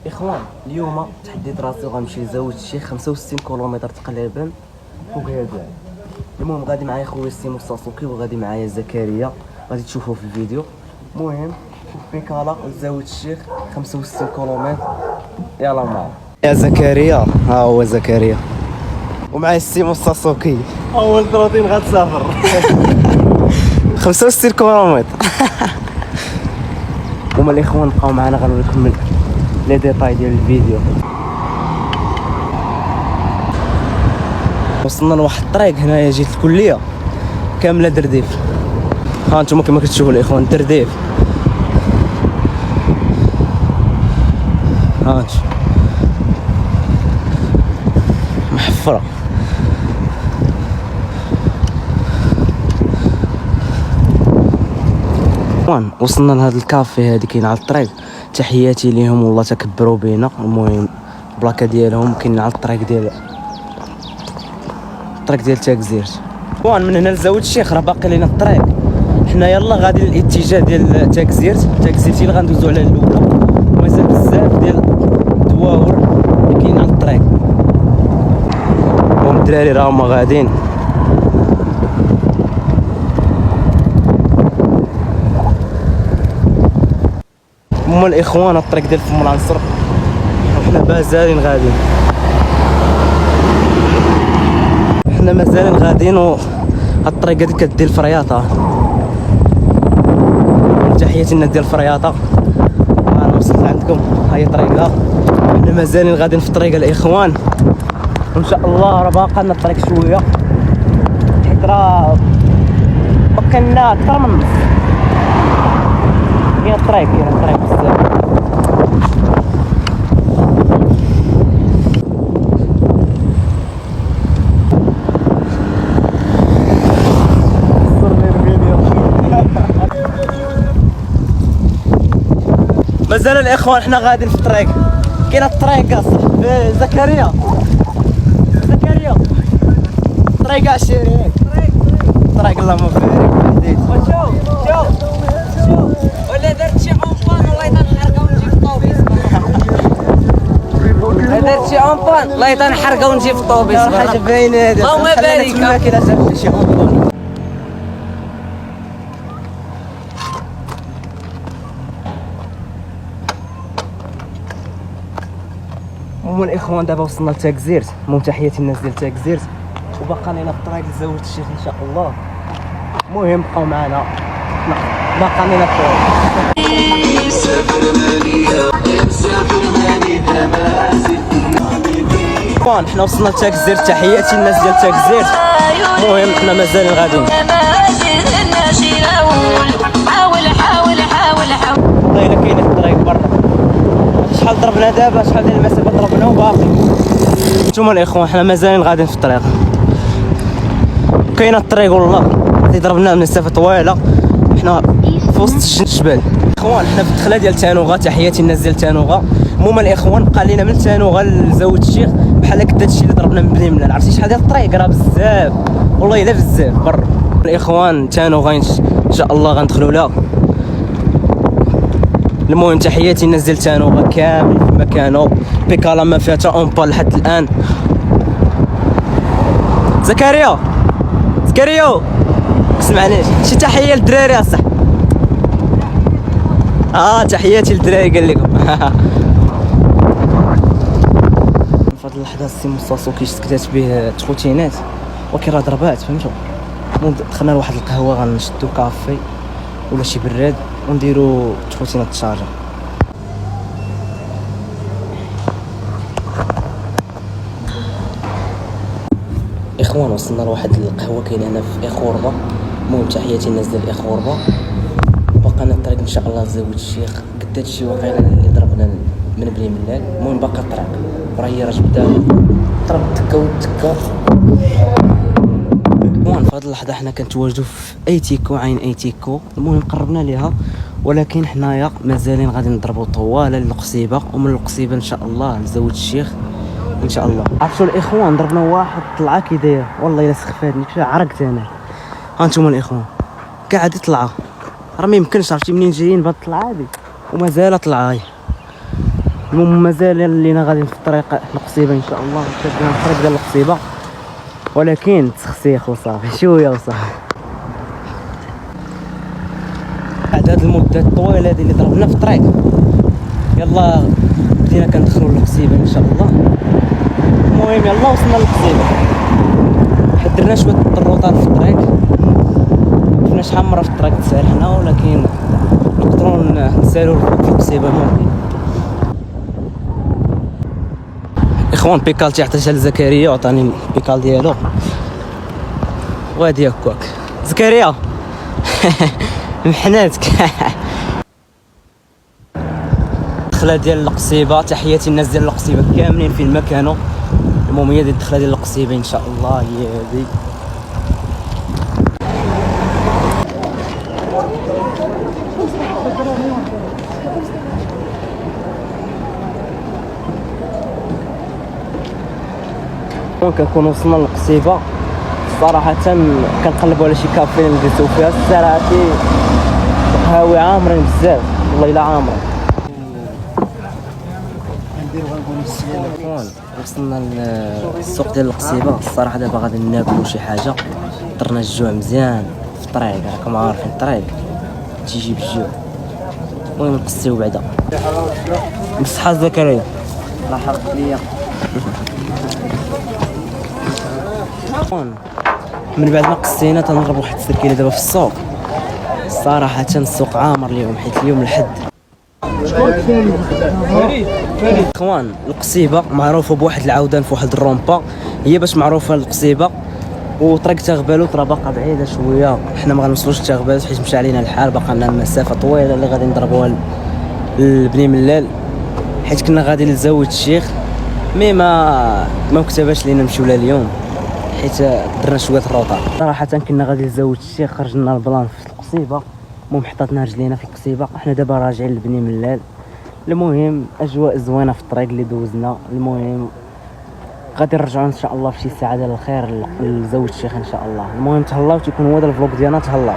اخوان اليوم تحديت راسي وغنمشي لزاوية الشيخ 65 كيلومتر تقريبا فوق هذا. المهم غادي معايا خويا سيمو ساسوكي وغادي معايا زكريا غادي تشوفوه في الفيديو. المهم بيكالا لزاوية الشيخ 65 كيلومتر. يلا معايا يا زكريا. ها هو زكريا ومعايا سيمو ساسوكي اول 30 غتسافر 65 كيلومتر. هما الاخوان بقاو معنا غنوريكم لي ديتاي ديال الفيديو. وصلنا لواحد الطريق هنايا جيت الكليه كامله درديف. ها انتم كما كتشوفوا الاخوان درديف. ها انت محفره. وصلنا لهذا الكافي هادي كاين على الطريق. تحياتي ليهم والله تكبروا بينا. المهم البلاكه ديالهم كاين على الطريق ديال تاكزيرت. من هنا لزاوية الشيخ راه باقي لينا الطريق. حنا يلا غادي للاتجاه ديال تاكزيرت اللي غندوزو على الاولى. ومازال بزاف ديال الدواور اللي كاين على الطريق. الدراري راهما غاديين. هما الاخوان الطريق ديال فم العنصر وحنا مازالين غاديين. حنا مازالين غاديين وهاد الطريق هادي كدير الفرياطه. تحياتي للناس ديال الفرياطه. انا وصلت عندكم هاي طريقها. حنا مازالين غاديين في الطريق الاخوان وان شاء الله راه باقا لنا الطريق شويه حيت راه باقي لنا اكثر من نص. كاين الطريق بزاف. مازال الاخوان حنا غاديين في الطريق. كاين الطريق اصاحبي زكريا الطريق عشيري الطريق الله ما فارق حديد. شوف ولا درت شي امبان والله تنحرقه ونجي في الطوبيس. درت شي امبان والله تنحرقه ونجي في الطوبيس. حاجه باينه هذه اللهم بارك. كما كاين شي امبان. المهم الاخوان دابا وصلنا لتاكزيرت. المهم تحياتي الناس ديال تاكزيرت وباقا لينا الطريق لزاوية الشيخ ان شاء الله. المهم بقاو معنا باقا لينا الطريق. حنا وصلنا لتاكزيرت. تحياتي الناس ديال تاكزيرت. المهم حنا مازالين غاديين. والله الا كاين الطريق برا. شحال ضربنا دابا شحال ديال المسافه ضربنا وباقي. نتوما الاخوان حنا مازالين غاديين في الطريق. كاين الطريق والله اللي ضربنا مسافه طويله. حنا في وسط الجبال اخوان. حنا في الدخله ديال تانوغا. تحياتي الناس ديال تانوغا. المهم الاخوان بقى لينا من تانوغا لزاوية الشيخ بحال هكا داكشي اللي ضربنا من بني ملال. عرفتي شحال ديال الطريق راه بزاف والله الا بزاف برا. الاخوان تانوغا ان شاء الله غندخلوا لها. المهم تحياتي الناس ديال تانوغا كامل في مكانه. بيكالا ما فيها حتى اونبال لحد الان. زكريا سمعنيش شي تحيه للدراري اصاحبي. تحياتي للدراري قال لكم. في هذه اللحظه السيمو ساسوكي سكتات به تخوتينات ولكن راه ضربات فهمتوا. المهم دخلنا لواحد القهوه غنشدو كافي ولا شي براد ونديرو تخوتينات الشارجه. اخوان وصلنا لواحد القهوه كاينه هنا في اخوربه. المهم تحياتي الناس ديال اخوربه. وبقى لنا الطريق ان شاء الله لزاوية الشيخ. قد هادشي واقيلا اللي ضربنا من بني ملال. المهم باقي الطريق وراه هي راه بدا ضرب تكه وتكه. المهم في هذه اللحظه حنا كنتواجدوا في ايتيكو عين ايتيكو. المهم قربنا ليها ولكن حنايا مازالين غادي نضربوا طواله للقصيبه ومن القصيبه ان شاء الله لزاوية الشيخ ان شاء الله. عرفتوا الاخوان ضربنا واحد طلعه كي داير والله الا سخفاتني كيفاش عرقت انا. ها انتم الاخوان كاع هادي طلعه راه ما يمكنش. عرفتي منين جايين بهاد الطلعه هادي ومازال طلعه. هاي المهم مازال لينا غاديين في الطريق القصيبه ان شاء الله، شادين الطريق ديال القصيبه، ولكن تسخسيخ وصافي شويه وصافي. بعد هاد المده الطويله هادي اللي ضربنا في الطريق، يلا بدينا كندخلوا للقصيبه ان شاء الله. المهم يلا وصلنا للقصيبه، حضرنا شويه الروطان في الطريق، شفنا شحال مره في الطريق تسالحنا، ولكن نقدروا نسالوا في القصيبه. المهم اخوان بيكالتي عطيتها لزكريا وعطاني البيكال ديالو، وهادي هكاك زكريا محناتك. الدخله ديال القصيبه، تحياتي الناس ديال القصيبه كاملين فين ما كانوا. المهم هي دي الدخله ديال القصيبه ان شاء الله، هي هادي. كنكون وصلنا للقصيبه، صراحه كنقلبوا على شي كافي نجلسوا فيها، الساعاتي القهاوي عامرين بزاف والله الا عامرين. وصلنا للسوق ديال القصيبه، الصراحه دابا غادي ناكلوا شي حاجه، طرنا الجوع مزيان في الطريق، راكم عارفين الطريق تيجي بالجوع. المهم نقصيو بعدا. بصحة زكريا الله يحرق ليا. من بعد ما قصينا تنضرب واحد السركيله دابا في السوق، صراحه السوق عامر اليوم حيت اليوم الحد. اخوان القصيبه معروفه بواحد العودان في واحد الرومبا، هي باش معروفه القصيبه، وطريق تغبالوت راه باقا بعيده شويه، حنا ما غنوصلوش تغبالوت حيت مشى علينا الحال، باقا لنا مسافه طويله اللي غادي نضربوها لبني ملال، حيت كنا غادي لزاويه الشيخ مي ما مكتباش لينا نمشيو لها اليوم حيت درنا شويه الروطه. صراحه كنا غادي لزاويه الشيخ، خرجنا البلان في القصيبه، المهم حطاتنا رجلينا في القصيبه، حنا دابا راجعين لبني ملال. المهم اجواء زوينه في الطريق اللي دوزنا. المهم غادي نرجعوا ان شاء الله في شي ساعه ديال الخير لزاويه الشيخ ان شاء الله. المهم تهلاو، تيكون هو هذا الفلوق ديالنا، تهلاو.